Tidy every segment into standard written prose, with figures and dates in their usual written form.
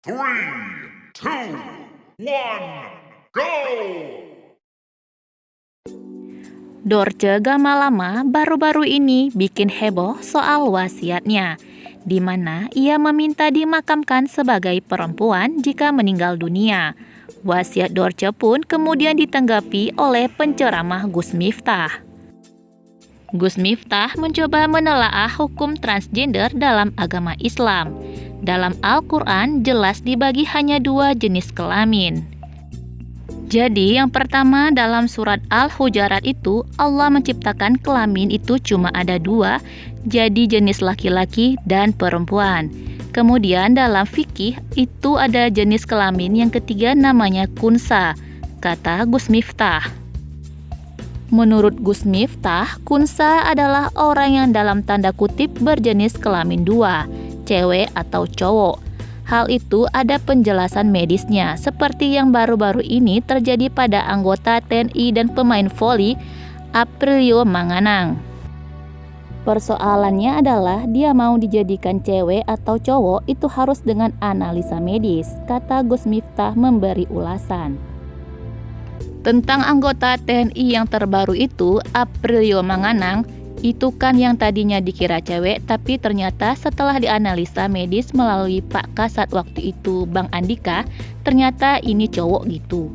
Three, two, one, go! Dorce Gamalama baru-baru ini bikin heboh soal wasiatnya, di mana ia meminta dimakamkan sebagai perempuan jika meninggal dunia. Wasiat Dorce pun kemudian ditanggapi oleh penceramah Gus Miftah. Gus Miftah mencoba menelaah hukum transgender dalam agama Islam. Dalam Al-Quran jelas dibagi hanya 2 jenis kelamin. Jadi yang pertama dalam surat Al-Hujarat itu Allah menciptakan kelamin itu cuma ada 2, jadi jenis laki-laki dan perempuan. Kemudian dalam fikih itu ada jenis kelamin yang ketiga namanya kunsa, kata Gus Miftah. Menurut Gus Miftah, kunsa adalah orang yang dalam tanda kutip berjenis kelamin 2, cewek atau cowok. Hal itu ada penjelasan medisnya, seperti yang baru-baru ini terjadi pada anggota TNI dan pemain voli Aprilio Manganang. Persoalannya adalah dia mau dijadikan cewek atau cowok itu harus dengan analisa medis, kata Gus Miftah memberi ulasan. Tentang anggota TNI yang terbaru itu, Aprilio Manganang, itu kan yang tadinya dikira cewek, tapi ternyata setelah dianalisa medis melalui Pak Kasat waktu itu, Bang Andika, ternyata ini cowok gitu.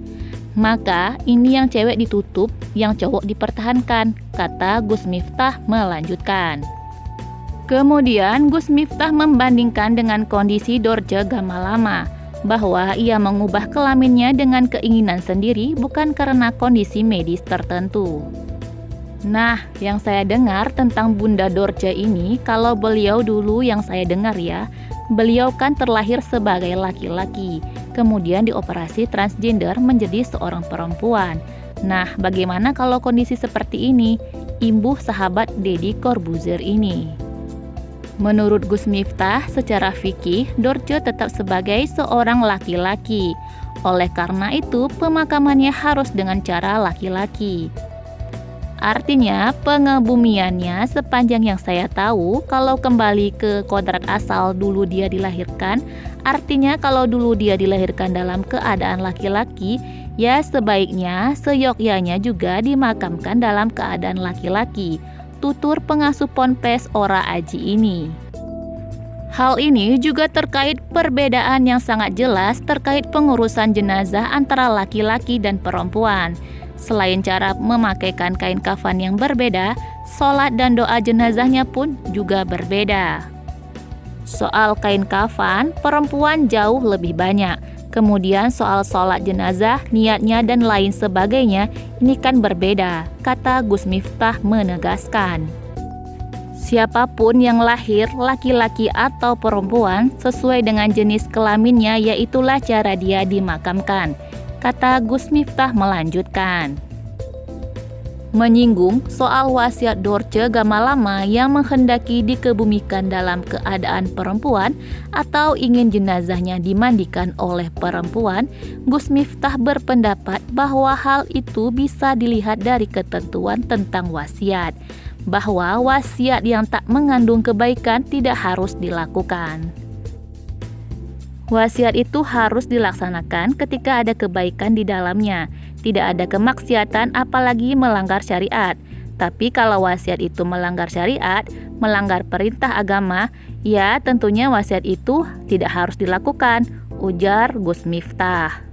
Maka ini yang cewek ditutup, yang cowok dipertahankan, kata Gus Miftah melanjutkan. Kemudian Gus Miftah membandingkan dengan kondisi Dorce Gamalama, bahwa ia mengubah kelaminnya dengan keinginan sendiri bukan karena kondisi medis tertentu. Nah, yang saya dengar tentang Bunda Dorce ini, kalau beliau dulu yang saya dengar ya, beliau kan terlahir sebagai laki-laki, kemudian dioperasi transgender menjadi seorang perempuan. Nah, bagaimana kalau kondisi seperti ini? Imbuh sahabat Deddy Corbuzier ini. Menurut Gus Miftah, secara fikih, Dorce tetap sebagai seorang laki-laki. Oleh karena itu, pemakamannya harus dengan cara laki-laki. Artinya pengebumiannya sepanjang yang saya tahu, kalau kembali ke kodrat asal dulu dia dilahirkan, artinya kalau dulu dia dilahirkan dalam keadaan laki-laki, ya sebaiknya seyogyanya juga dimakamkan dalam keadaan laki-laki, tutur pengasuh Ponpes Ora Aji ini. Hal ini juga terkait perbedaan yang sangat jelas terkait pengurusan jenazah antara laki-laki dan perempuan. Selain cara memakaikan kain kafan yang berbeda, sholat dan doa jenazahnya pun juga berbeda. Soal kain kafan, perempuan jauh lebih banyak. Kemudian soal sholat jenazah, niatnya dan lain sebagainya, ini kan berbeda, kata Gus Miftah menegaskan. Siapapun yang lahir, laki-laki atau perempuan, sesuai dengan jenis kelaminnya, yaitulah cara dia dimakamkan, kata Gus Miftah melanjutkan. Menyinggung soal wasiat Dorce Gamalama yang menghendaki dikebumikan dalam keadaan perempuan atau ingin jenazahnya dimandikan oleh perempuan, Gus Miftah berpendapat bahwa hal itu bisa dilihat dari ketentuan tentang wasiat, bahwa wasiat yang tak mengandung kebaikan tidak harus dilakukan. Wasiat itu harus dilaksanakan ketika ada kebaikan di dalamnya, tidak ada kemaksiatan apalagi melanggar syariat. Tapi kalau wasiat itu melanggar syariat, melanggar perintah agama, ya tentunya wasiat itu tidak harus dilakukan, ujar Gus Miftah.